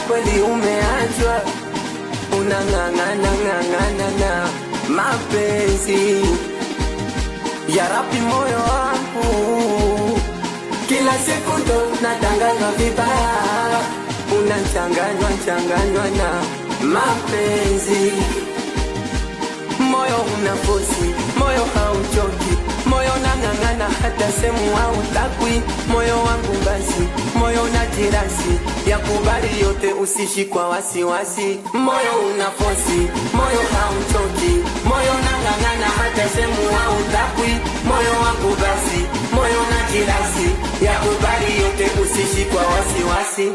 kweli umeachwa, unang'ang'ana na mapenzi ya Rabi. Moyo wangu kila siku ndo natanganywa vibaya, unachanganywa na mapenzi. Moyo unafosi, moyo hauchoki, moyo nang'ang'ana hata semu hautakwi. Moyo wangu basi, moyo na jirasi ya kubali yote, usishi kwa wasiwasi. Moyo unafosi, moyo hauchoki, moyo nang'ang'ana hata semu hautakwi. Moyo wangu basi, moyo na jirasi ya kubali yote, usishi kwa wasiwasi.